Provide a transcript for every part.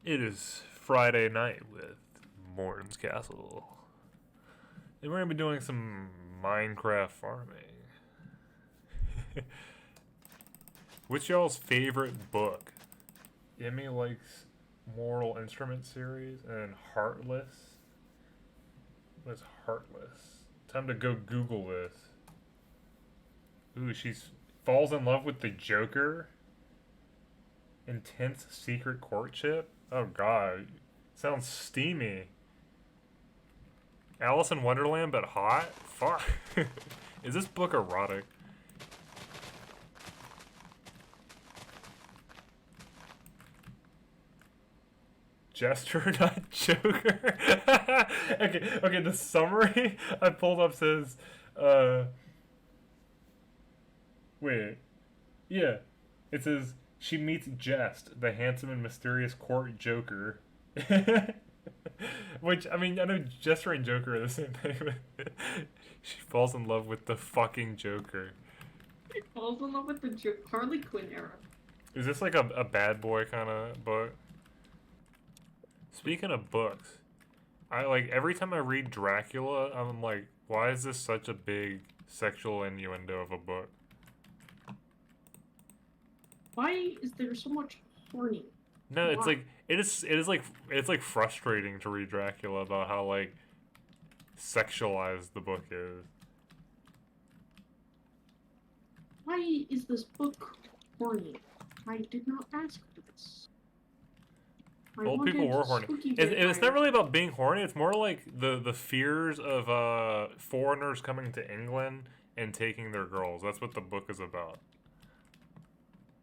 It is Friday night with Morton's Castle. And we're going to be doing some Minecraft farming. What's y'all's favorite book? Emmy likes Mortal Instrument series and Heartless. What is Heartless? Time to go Google this. Ooh, she falls in love with the Joker. Intense secret courtship? Oh god. Sounds steamy. Alice in Wonderland but hot? Fuck. Is this book erotic? Jester, not Joker. Okay, the summary I pulled up says, wait. Yeah. It says, she meets Jest, the handsome and mysterious court Joker. Which, I mean, I know Jester and Joker are the same thing, but she falls in love with the fucking Joker. Falls in love with the Harley Quinn era. Is this like a bad boy kind of book? Speaking of books, I like every time I read Dracula, I'm like, why is this such a big sexual innuendo of a book? Why is there so much horny? No, it's Why? like it's like frustrating to read Dracula about how like sexualized the book is. Why is this book horny? I did not ask for this. Old people were horny. It's not really about being horny. It's more like the fears of foreigners coming to England and taking their girls. That's what the book is about.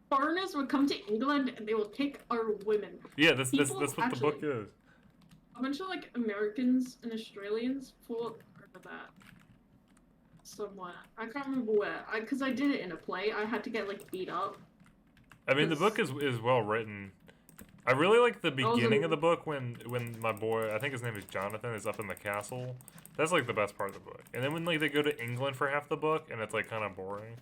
Foreigners will come to England and they will take our women. Yeah, that's what the book is. A bunch of like Americans and Australians fall for that. Somewhere. I can't remember where. Because I did it in a play. I had to get like beat up. I mean, the book is well written. I really like the beginning of the book when my boy, I think his name is Jonathan, is up in the castle. That's like the best part of the book. And then when like they go to England for half the book and it's like kind of boring.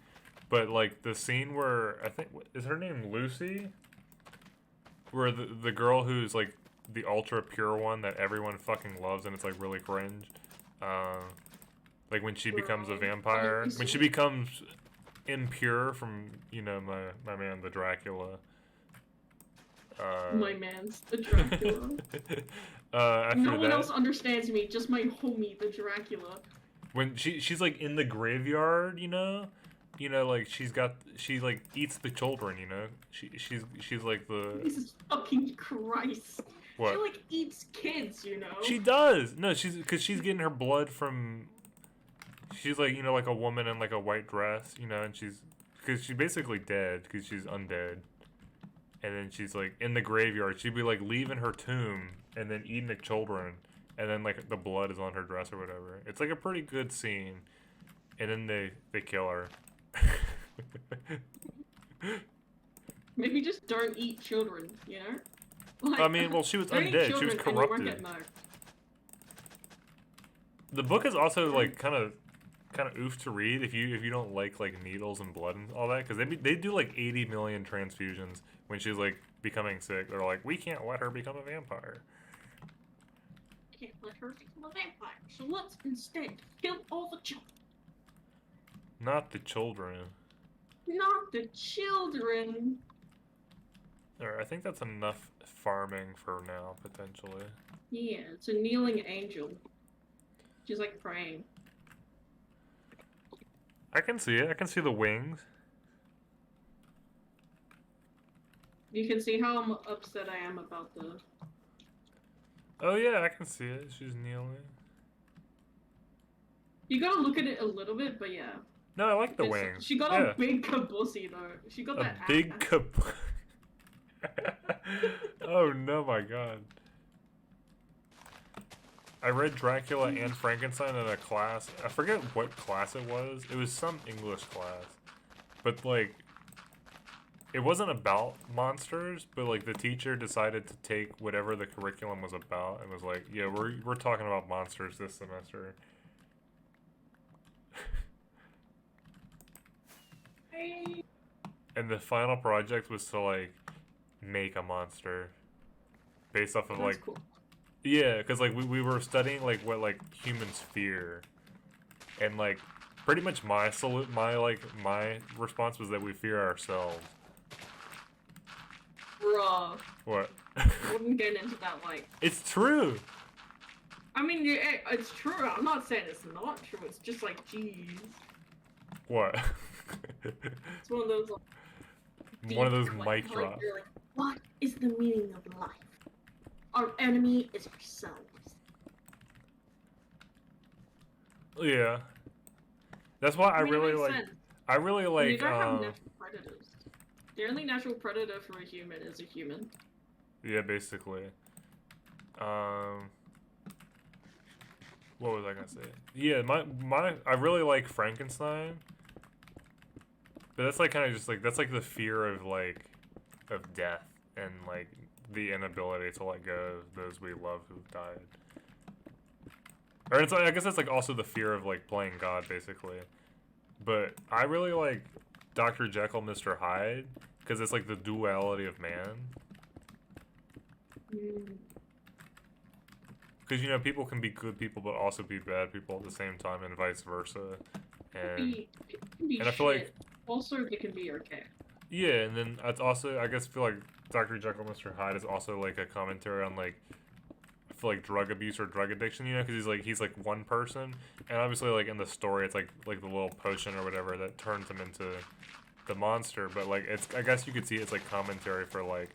But like the scene where I think is her name Lucy, where the girl who's like the ultra pure one that everyone fucking loves and it's like really cringe. Like when she becomes a vampire, when she becomes impure from my man the Dracula. My man's the Dracula. No one else understands me, just my homie, the Dracula. When she's like in the graveyard, like she like eats the children, she's like the. Jesus fucking Christ! What? She like eats kids, She does. No, because she's getting her blood from. She's like like a woman in like a white dress, and because she's basically dead because she's undead. And then she's like in the graveyard. She'd be like leaving her tomb and then eating the children, and then like the blood is on her dress or whatever. It's like a pretty good scene. And then they kill her. Maybe just don't eat children, Like, I mean, well, she was undead. She was corrupted. The book is also like kind of oof to read if you don't like needles and blood and all that, because they do like 80 million transfusions when she's like becoming sick. They're like, we can't let her become a vampire. Can't let her become a vampire. So let's instead kill all the children. Not the children. Not the children. Alright, I think that's enough farming for now, potentially. Yeah, it's a kneeling angel. She's like praying. I can see it. I can see the wings. You can see how upset I am about the... Oh yeah, I can see it. She's kneeling. You gotta look at it a little bit, but yeah. No, I like the wings. She got a big kabussy though. She got that big kabussy. Oh no, my god. I read Dracula and Frankenstein in a class. I forget what class it was. It was some English class. But, like, it wasn't about monsters, but, like, the teacher decided to take whatever the curriculum was about and was like, yeah, we're talking about monsters this semester. And the final project was to, like, make a monster. based off of That's like cool. yeah, because like we were studying like what like humans fear, and like pretty much my response was that we fear ourselves. Bruh. What? I wouldn't get into that, like... It's true! I mean, it's true. I'm not saying it's not true. It's just like, jeez. What? It's one of those, like... One of those like, mic drops. You're like, what is the meaning of life? Our enemy is ourselves. Yeah. That's why I mean, really it makes like... sense. I really like, You don't have natural predators. The only natural predator for a human is a human. Yeah, basically. What was I gonna say? Yeah, I really like Frankenstein. But that's like kind of just like, that's like the fear of like, of death and like the inability to let go of those we love who've died. Or it's like, I guess that's like also the fear of like playing God basically. But I really like Dr. Jekyll, Mr. Hyde, because it's like the duality of man. Because, you know, people can be good people, but also be bad people at the same time, and vice versa. And, It can be I feel like... Also, they can be okay. Yeah, and then it's also, I guess, feel like Dr. Jekyll, Mr. Hyde is also, like, a commentary on, like, I feel like drug abuse or drug addiction, you know? Because he's like, one person. And obviously, like, in the story, it's, like the little potion or whatever that turns him into the monster. But, like, it's, I guess you could see it's, like, commentary for, like,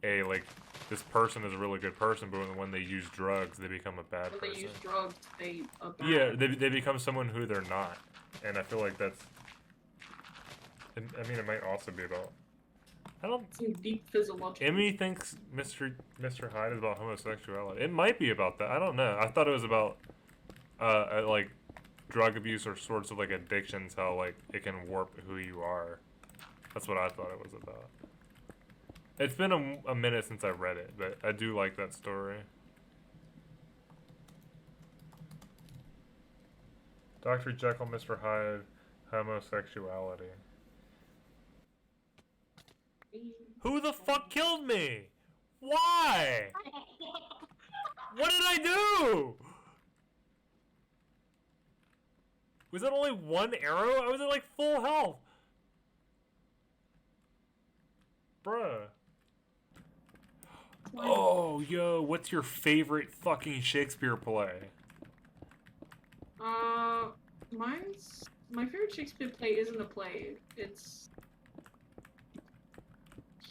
like, this person is a really good person, but when they use drugs, they become a bad person. When they use drugs, they are bad. Yeah, they become someone who they're not. And I feel like that's... I mean, it might also be about... I don't... Some deep physiological... Emmy thinks Mr. Hyde is about homosexuality. It might be about that. I don't know. I thought it was about, like, drug abuse or sorts of, like, addictions, how, like, it can warp who you are. That's what I thought it was about. It's been a minute since I read it, but I do like that story. Dr. Jekyll, Mr. Hyde, homosexuality. Who the fuck killed me? Why? What did I do? Was that only one arrow? I was at like full health. Bruh. Oh, yo, what's your favorite fucking Shakespeare play? My favorite Shakespeare play isn't a play. It's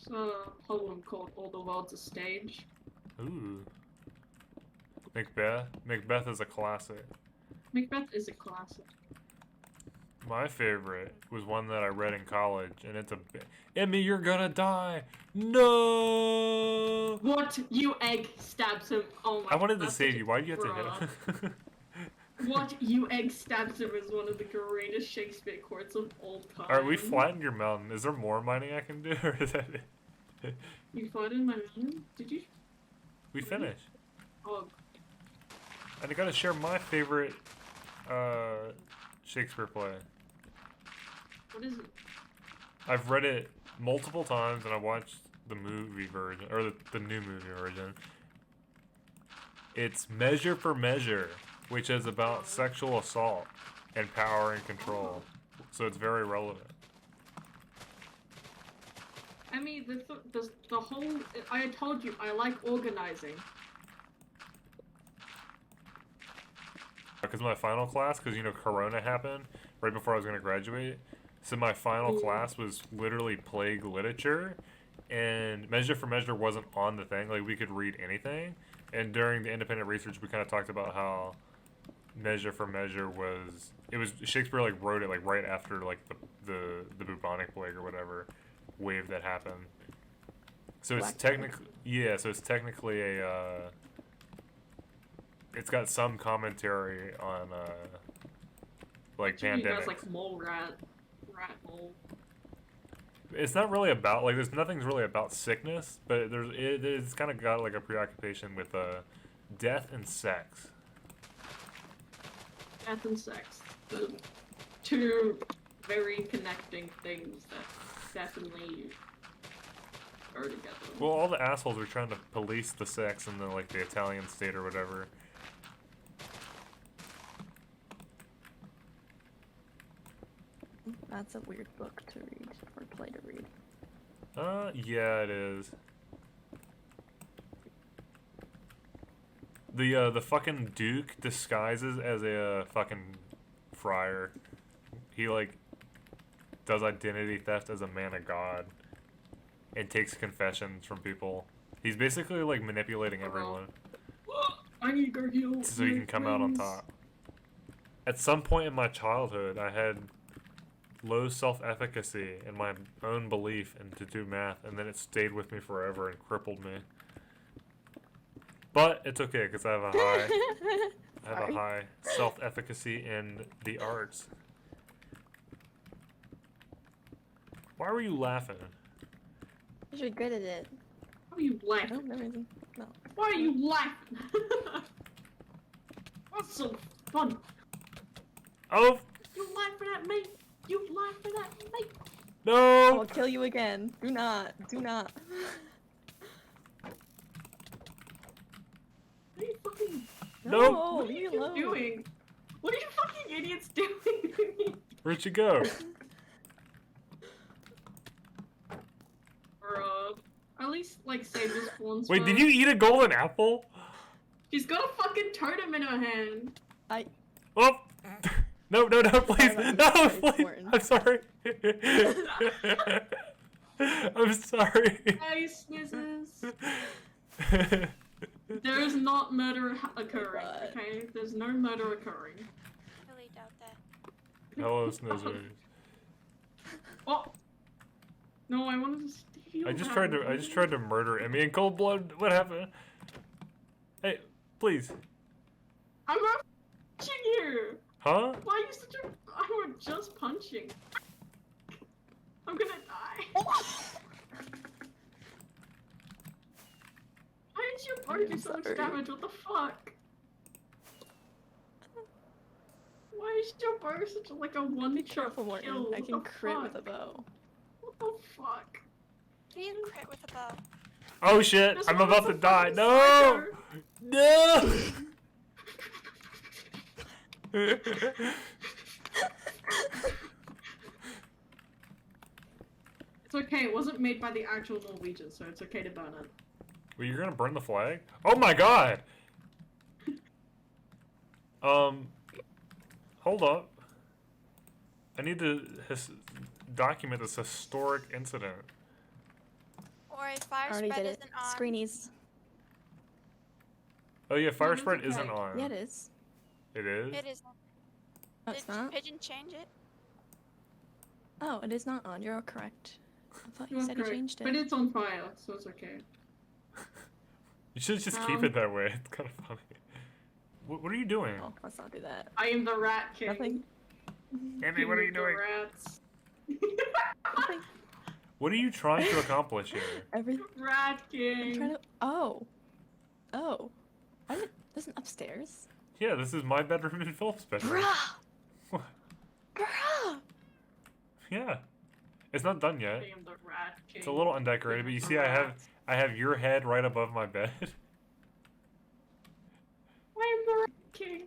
a poem called All the World's a Stage. Ooh. Macbeth? Macbeth is a classic. Macbeth is a classic. My favorite was one that I read in college, and it's a bit... Emmy, you're gonna die! No! What? You egg stabs him. Oh my god. I wanted to save you. Why do you have to hit him? What? You egg stabs him is one of the greatest Shakespeare quotes of all time. Alright, we flattened your mountain. Is there more mining I can do, or is that it? You flattened my mountain? Did you? We finished. Oh. And I gotta share my favorite, Shakespeare play. What is it? I've read it multiple times, and I watched the movie version, or the new movie version. It's Measure for Measure, which is about sexual assault and power and control. So it's very relevant. I mean, the whole... I told you, I like organizing. Because my final class, because, you know, Corona happened right before I was going to graduate. So my final class was literally plague literature, and Measure for Measure wasn't on the thing. Like, we could read anything. And during the independent research, we kind of talked about how Measure for Measure was... It was... Shakespeare, like, wrote it, like, right after, like, the bubonic plague or whatever wave that happened. So it's technically... Yeah, so it's technically a, it's got some commentary on, like, pandemics. You guys like mole rat mole. It's not really about, like, there's nothing's really about sickness, but it's kind of got, like, a preoccupation with, death and sex. Death and sex. The two very connecting things that definitely are together. Well, all the assholes are trying to police the sex in the like the Italian state or whatever. That's a weird book to read or play to read. Yeah, it is. The fucking Duke disguises as a fucking friar. He like does identity theft as a man of God and takes confessions from people. He's basically like manipulating everyone I need to go heal. so he can come out on top. At some point in my childhood, I had low self-efficacy in my own belief and to do math, and then it stayed with me forever and crippled me. But it's okay because I have a high self-efficacy in the arts. Why were you laughing? Because you're good at it. Why are you laughing? No reason. No. Why are you laughing? What's so fun? Oh! You laughing at me? You laughing at me? I No! will kill you again. Do not. Do not. What are you fucking Nope. No, What are leave you me alone. doing? What are you fucking idiots doing? Where'd you go? At least, like, save this one. Wait, did you eat a golden apple? She's got a fucking totem in her hand. Oh! No, no, no, please! Sorry, No, sorry, please! Morton. I'm sorry! I'm sorry! Hey, snizzes. There is not murder occurring, God. okay? There's no murder occurring. Really doubt that. Hello, Snizzers. Oh! No, I wanted to steal I just that tried to murder Emmy in cold blood. What happened? Hey, please. I'm not punching you! Huh? Why are you such a... I was just punching. I'm gonna die. Why did your bow do so much sorry. damage? What the fuck? Why is your bow such a, like a one-shot Careful, Morton. kill? I What can the crit with a fuck? bow. What the fuck? What do you crit with a bow? Oh shit! This I'm one about was to a die. fucking No! psycho. No! It's okay, it wasn't made by the actual Norwegians, so it's okay to burn it. Well, you're gonna burn the flag? Oh my god! Hold up. I need to document this historic incident. Or a fire Already spread did it. isn't on. Screenies. Oh yeah, fire that's spread okay. isn't on. Yeah, it is. It is? It isn't. No, it's Did not. Pigeon change it? Oh, it is not on. You're all correct. I thought you You're said you correct, changed it. but it's on fire, so it's okay. You should just keep it that way. It's kind of funny. What are you doing? Oh, let's not do that. I am the rat king. Nothing. Emmy, what are you King of the doing? Rats. Nothing. What are you trying to accomplish here? Everything. Rat I'm king. trying to. Oh. Oh. I didn't. Isn't upstairs? Yeah, this is my bedroom and Philip's bedroom. Bruh. What? Bruh. Yeah. It's not done yet. I am the rat king. It's a little undecorated, but you see I have your head right above my bed. I am the rat king.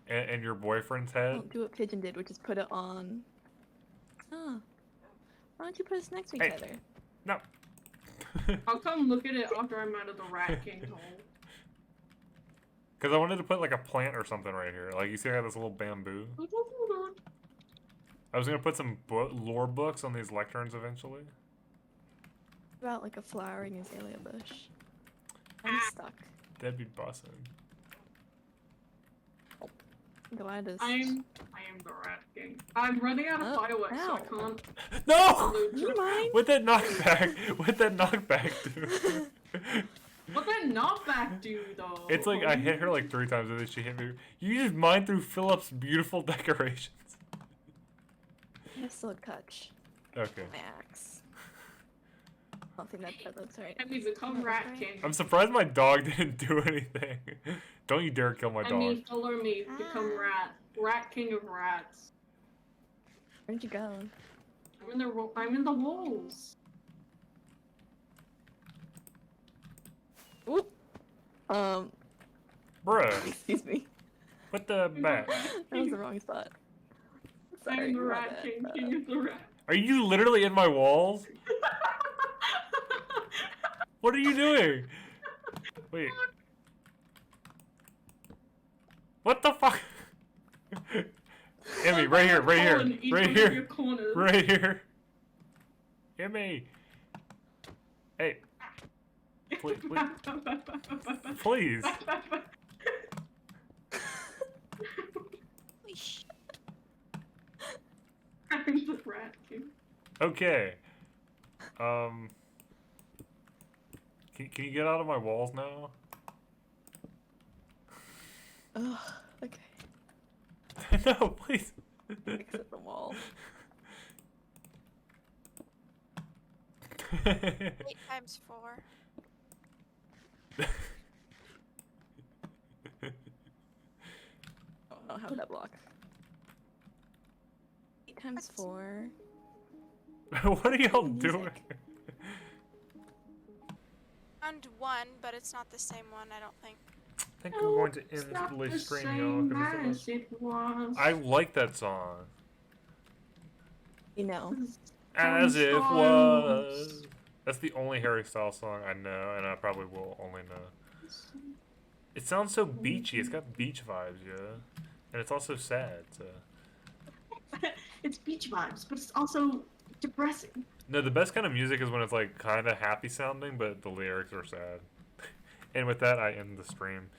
And your boyfriend's head. Don't do what Pigeon did, which is put it on. Oh. Why don't you put us next to each Hey. other? No. I'll come look at it after I'm out of the rat king hole. Because I wanted to put like a plant or something right here. Like you see I got this little bamboo. I was going to put some lore books on these lecterns eventually. About like a flowering azalea bush. I'm stuck. That'd be bussin'. Glad is. I am the rat king. I'm running out of Oh, fireworks, so I ow. can't. No! loot Do you just- mind? What that knockback? What that knockback do? What that knockback do though? It's like I hit her like 3 times and then she hit me. You just mined through Philip's beautiful decorations. I have silk touch. Okay. My axe. I don't think that looks right. I mean, become rat king. I'm surprised my dog didn't do anything. Don't you dare kill my I dog. mean, follow me. Become rat. Rat king of rats. Where'd you go? I'm in the walls. Bruh, Excuse me. what the bat? That was the wrong spot. Sorry, I'm the my rat bad. king, king of the rat. Are you literally in my walls? What are you doing? Wait. What the fuck? Emmy, right here, right here, In each right one of your here, corners. right here. Emmy. Hey, please, please. Weesh. I'm the rat king. Okay. Can you get out of my walls now? Ugh, okay. No, please. Exit the wall. 8 times 4. Oh, I don't have that block. 8 times 4. What are y'all Music. doing? Found one, but it's not the same one, I don't think. I think we're going to It's end not the the stream, same y'all. 'Cause as it was. I like that song. You know. As Harry if Styles. was. That's the only Harry Styles song I know, and I probably will only know. It sounds so beachy. It's got beach vibes, yeah. And it's also sad, so. It's beach vibes, but it's also depressing. No, the best kind of music is when it's like kind of happy sounding, but the lyrics are sad. And with that, I end the stream.